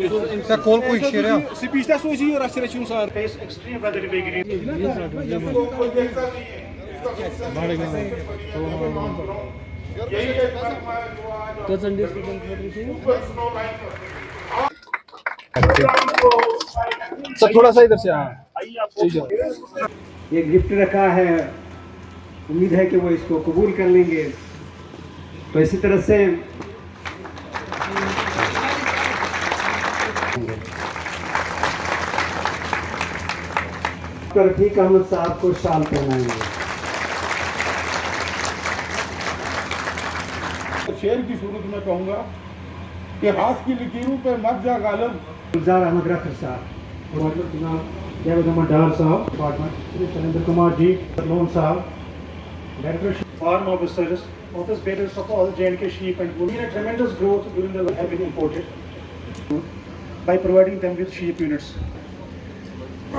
Sta kolku işleri. Spişte soji raşreçun sar. Sir थोड़ा सा इधर से हाँ ये गिफ्ट रखा है, उम्मीद है कि वो इसको कबूल कर लेंगे। तो इसी तरह से रफीक अहमद साहब को शाल पहनाएंगे। शेर की सूरत में कहूँगा कि हाथ की लकीरों पर मत जा गालिब। गुलजार अहमद रखर साहब, Javed Ahmed Dar sahab, department Surendra Kumar ji, Lone sahab, director farm officers, office bearers of all J&K sheep and wool. A tremendous growth during the have been imported by providing them with sheep units.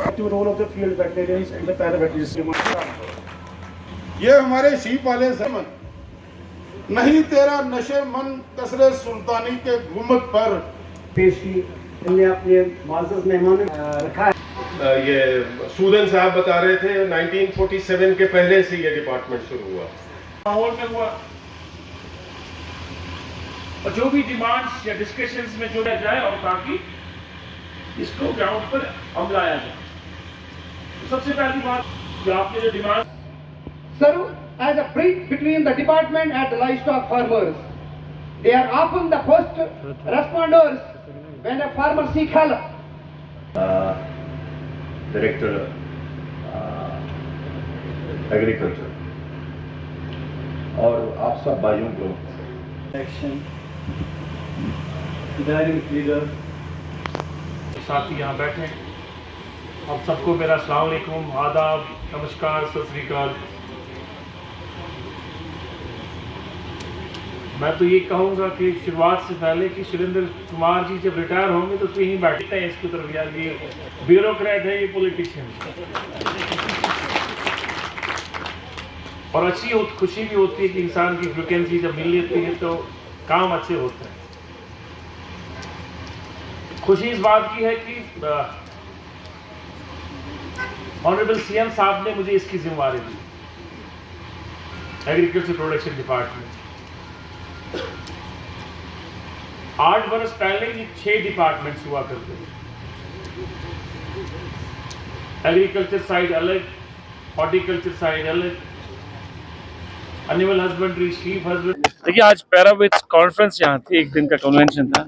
Active role of the field veterinarians and the para-veterinarians. ये हमारे sheep वाले समन नहीं तेरा नशे मन कसरे सुल्तानी के गुम्बद पर पेश की हमने अपने माज़ज़ मेहमान रखा है। ये सूदन साहब बता रहे थे 1947 के पहले से ये डिपार्टमेंट शुरू हुआ। माहौल में हुआ और जो भी डिमांड्स या डिस्कशंस में जोड़ा जाए और ताकि इसको ग्राउंड पर अमलाया जाए। तो सबसे पहली बात जो आपने जो demand serve as a bridge between the department and the livestock farmers. They are often the first responders when a farmer seeks help. Director agriculture और आप सब भाइयों को एक्शन डायरेक्ट लीडर साथी यहाँ बैठे आप सबको मेरा अस्सलाम वालेकुम, आदाब, नमस्कार, सत श्री अकाल। मैं तो ये कहूँगा कि शुरुआत से पहले कि सुरेंद्र कुमार जी जब रिटायर होंगे तो यहीं बैठते हैं इसकी तरफ। यार ये ब्यूरोक्रेट है, ये पॉलिटिशियन। और अच्छी खुशी भी होती है कि इंसान की फ्रिक्वेंसी जब मिल लेती है तो काम अच्छे होते हैं। खुशी इस बात की है कि ऑनरेबल सीएम साहब ने मुझे इसकी जिम्मेवारी दी, एग्रीकल्चर प्रोडक्शन डिपार्टमेंट। 8 बरस पहले ये 6 डिपार्टमेंट्स हुआ करते थे। एग्रीकल्चर साइड अलग, हॉर्टिकल्चर साइड अलग, एनिमल हस्बेंड्री, शीप हस्बेंड्री। देखिए आज पैराविट्स कॉन्फ्रेंस यहाँ थी, एक दिन का कन्वेंशन था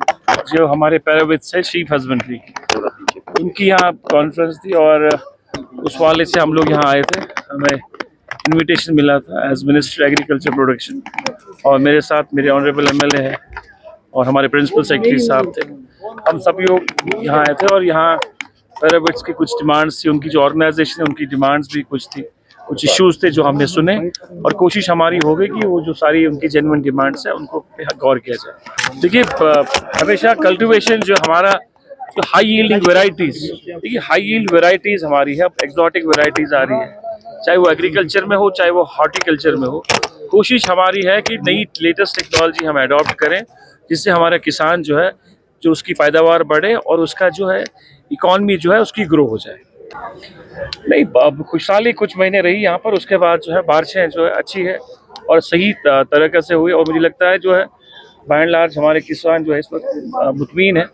जो हमारे पैराविट्स है शीप हस्बेंड्री, उनकी यहाँ कॉन्फ्रेंस थी और उस वाले से हम लोग यहाँ आए थे। हमें इनविटेशन मिला था एज मिनिस्टर एग्रीकल्चर प्रोडक्शन और मेरे साथ मेरे ऑनरेबल एमएलए है और हमारे प्रिंसिपल सेक्रेटरी साहब थे। हम सब लोग यहाँ आए थे और यहाँ पैराविट्स की कुछ डिमांड्स थी, उनकी जो ऑर्गेनाइजेशन है उनकी डिमांड्स भी कुछ थी, कुछ इश्यूज थे जो हमने सुने और कोशिश हमारी हो गई कि वो जो सारी उनकी जेन्युइन डिमांड्स है उनको पे गौर किया जाए। देखिए हमेशा कल्टिवेशन जो हमारा जो हाई यील्डिंग वेराइटीज़, देखिए हाई यील्ड वेराइटीज़ हमारी है, एक्जॉटिक वेराइटीज़ आ रही है, चाहे वो एग्रीकल्चर में हो चाहे वो हॉर्टिकल्चर में हो। कोशिश हमारी है कि नई लेटेस्ट टेक्नोलॉजी हम अडॉप्ट करें जिससे हमारा किसान जो है जो उसकी पैदावार बढ़े और उसका जो है इकॉनमी जो है उसकी ग्रो हो जाए। नहीं, अब खुशहाली कुछ महीने रही यहाँ पर, उसके बाद जो है बारिशें जो है अच्छी है और सही तरीके से हुई और मुझे लगता है जो है बाय एंड लार्ज हमारे किसान जो है इस वक्त मुतमीन है।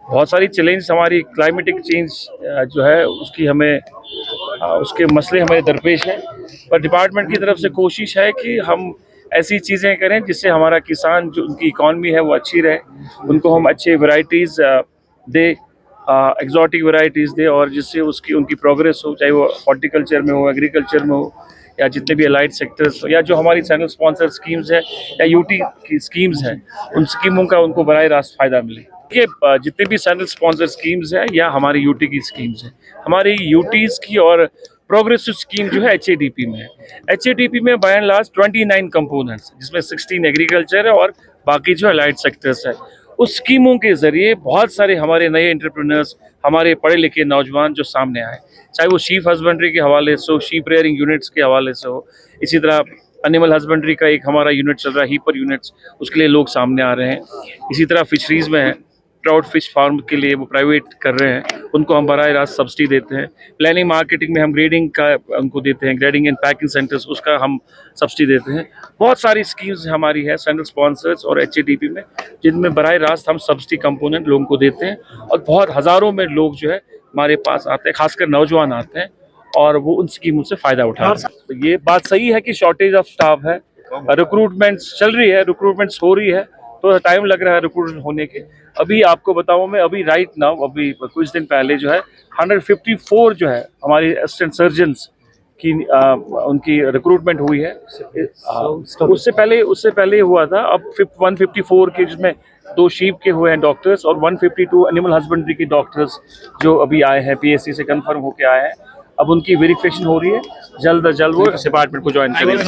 बहुत सारी चैलेंज हमारी क्लाइमेटिक चेंज जो है उसकी हमें उसके मसले हमारे दरपेश हैं, पर डिपार्टमेंट की तरफ से कोशिश है कि हम ऐसी चीज़ें करें जिससे हमारा किसान जो उनकी इकॉनमी है वो अच्छी रहे, उनको हम अच्छे वैरायटीज़ दे, एक्जॉटिक वैरायटीज़ दे और जिससे उसकी उनकी प्रोग्रेस हो, चाहे वो हॉर्टिकल्चर में हो, एग्रीकल्चर में हो या जितने भी अलाइड सेक्टर्स हो या जो हमारी चैनल स्पॉन्सर स्कीम्स है या यूटी की स्कीम्स हैं उन स्कीमों का उनको बराह रास्त फ़ायदा मिले। ये जितने भी चैनल स्पॉन्सर स्कीम्स हैं या हमारी यूटी की स्कीम्स हैं, हमारी यूटीज़ की और प्रोग्रेसिव स्कीम जो है एचएडीपी में है। एचएडीपी में बाय एंड लार्ज 29 कंपोनेंट्स जिसमें 16 एग्रीकल्चर है और बाकी जो अलाइड सेक्टर्स है। उस स्कीमों के ज़रिए बहुत सारे हमारे नए एंटरप्रेन्योर्स, हमारे पढ़े लिखे नौजवान जो सामने आए, चाहे वो शीप हस्बेंड्री के हवाले से हो, शीप रेयरिंग यूनिट्स के हवाले से हो, इसी तरह एनिमल हस्बेंड्री का एक हमारा यूनिट चल रहा है हीपर यूनिट्स, उसके लिए लोग सामने आ रहे हैं। इसी तरह फिशरीज़ में है ट्राउट फिश फार्म के लिए वो प्राइवेट कर रहे हैं, उनको हम बराह रास्त सब्सिडी देते हैं। प्लानिंग मार्केटिंग में हम ग्रेडिंग का उनको देते हैं, ग्रेडिंग एंड पैकिंग सेंटर्स, उसका हम सब्सिडी देते हैं। बहुत सारी स्कीम्स हमारी है सेंट्रल स्पॉन्सर्स और HADP में, जिनमें बराह रास्त हम सब्सिडी कंपोनेंट लोगों को देते हैं। और बहुत हज़ारों में लोग जो है हमारे पास आते हैं, खासकर नौजवान आते हैं और वो उन स्कीमों से फ़ायदा उठाते हैं। तो ये बात सही है कि शॉर्टेज ऑफ स्टाफ है, रिक्रूटमेंट्स चल रही है, रिक्रूटमेंट्स हो रही है, तो टाइम लग रहा है रिक्रूटमेंट होने के। अभी आपको बताऊं मैं, अभी राइट नाउ, अभी कुछ दिन पहले जो है 154 जो है हमारी असिस्टेंट सर्जन्स की उनकी रिक्रूटमेंट हुई है। उससे पहले हुआ था, अब 154 के, जिसमें 2 शीप के हुए हैं डॉक्टर्स और 152 एनिमल हस्बेंड्री के डॉक्टर्स जो अभी आए हैं, PSC से कंफर्म होके आए हैं। अब उनकी वेरिफिकेशन हो रही है, जल्द अज जल्द वो डिपार्टमेंट को ज्वाइन करेंगे।